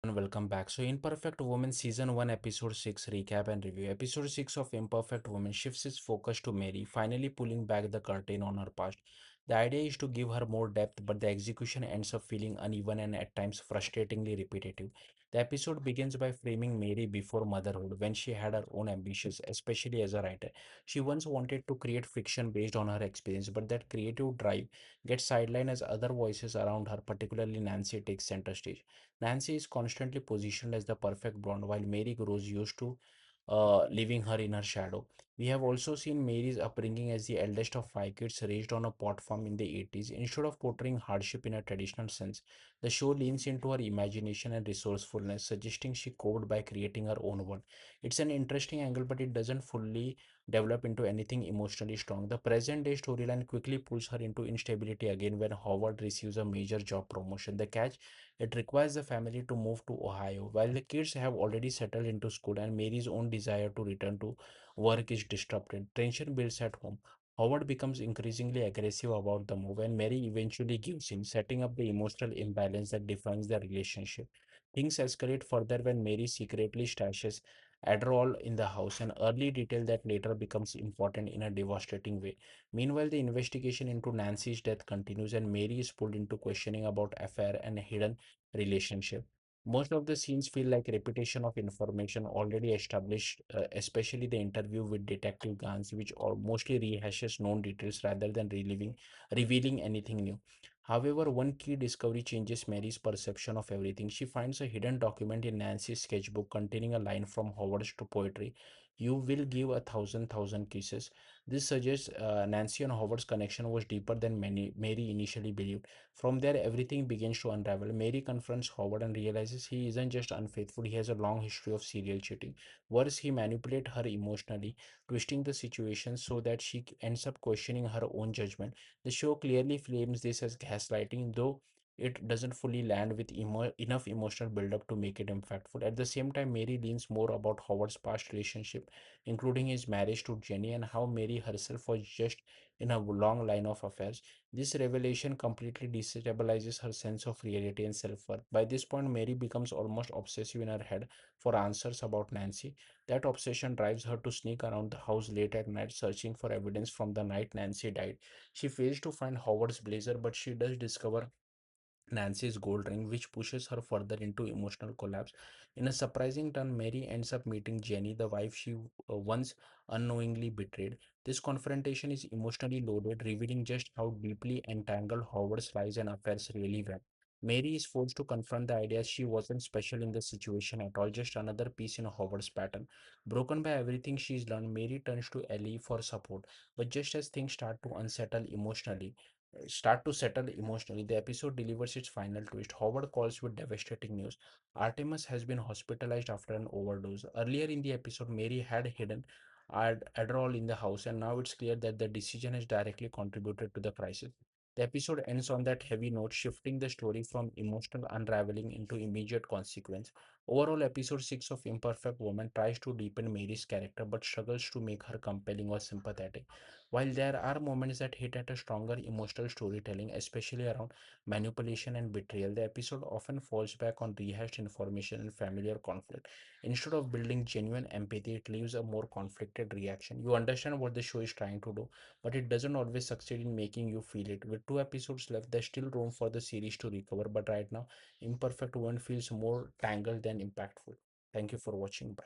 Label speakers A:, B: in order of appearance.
A: and welcome back. So, Imperfect Woman Season 1, Episode 6 recap and review. Episode 6 of Imperfect Woman shifts its focus to Mary, finally pulling back the curtain on her past. The idea is to give her more depth, but the execution ends up feeling uneven and at times frustratingly repetitive. The episode begins by framing Mary before motherhood when she had her own ambitions, especially as a writer. She once wanted to create fiction based on her experience, but that creative drive gets sidelined as other voices around her, particularly Nancy, takes center stage. Nancy is constantly positioned as the perfect blonde, while Mary grows used to leaving her in her shadow. We have also seen Mary's upbringing as the eldest of five kids raised on a pot farm in the 80s. Instead of portraying hardship in a traditional sense, the show leans into her imagination and resourcefulness, suggesting she coped by creating her own world. It's an interesting angle, but it doesn't fully develop into anything emotionally strong. The present day storyline quickly pulls her into instability again when Howard receives a major job promotion. The catch, it requires the family to move to Ohio. While the kids have already settled into school and Mary's own desire to return to work is disrupted, tension builds at home. Howard becomes increasingly aggressive about the move, and Mary eventually gives in, setting up the emotional imbalance that defines their relationship. Things escalate further when Mary secretly stashes Adderall in the house, an early detail that later becomes important in a devastating way. Meanwhile, the investigation into Nancy's death continues, and Mary is pulled into questioning about affair and hidden relationship. Most of the scenes feel like repetition of information already established, especially the interview with Detective Gans, which mostly rehashes known details rather than revealing anything new. However, one key discovery changes Mary's perception of everything. She finds a hidden document in Nancy's sketchbook containing a line from Howard's to poetry. You will give a thousand kisses. This suggests Nancy and Howard's connection was deeper than Mary initially believed. From there, everything begins to unravel. Mary confronts Howard and realizes he isn't just unfaithful, he has a long history of serial cheating. Worse, he manipulates her emotionally, twisting the situation so that she ends up questioning her own judgment. The show clearly frames this as gaslighting, though it doesn't fully land with enough emotional buildup to make it impactful. At the same time, Mary leans more about Howard's past relationship, including his marriage to Jenny and how Mary herself was just in a long line of affairs. This revelation completely destabilizes her sense of reality and self-worth. By this point, Mary becomes almost obsessive in her head for answers about Nancy. That obsession drives her to sneak around the house late at night, searching for evidence from the night Nancy died. She fails to find Howard's blazer, but she does discover Nancy's gold ring, which pushes her further into emotional collapse. In a surprising turn, Mary ends up meeting Jenny, the wife she once unknowingly betrayed. This confrontation is emotionally loaded, revealing just how deeply entangled Howard's lies and affairs really were. Mary is forced to confront the idea she wasn't special in the situation at all, just another piece in Howard's pattern. Broken by everything she's learned, Mary turns to Ellie for support. But just as things start to settle emotionally, the episode delivers its final twist. Howard calls with devastating news. Artemis has been hospitalized after an overdose. Earlier in the episode, Mary had hidden Adderall in the house, and now it's clear that the decision has directly contributed to the crisis. The episode ends on that heavy note, shifting the story from emotional unraveling into immediate consequence. Overall, episode 6 of Imperfect Woman tries to deepen Mary's character but struggles to make her compelling or sympathetic. While there are moments that hit at a stronger emotional storytelling, especially around manipulation and betrayal, the episode often falls back on rehashed information and familiar conflict. Instead of building genuine empathy, it leaves a more conflicted reaction. You understand what the show is trying to do, but it doesn't always succeed in making you feel it. With two episodes left, there's still room for the series to recover, but right now, Imperfect One feels more tangled than impactful. Thank you for watching. Bye.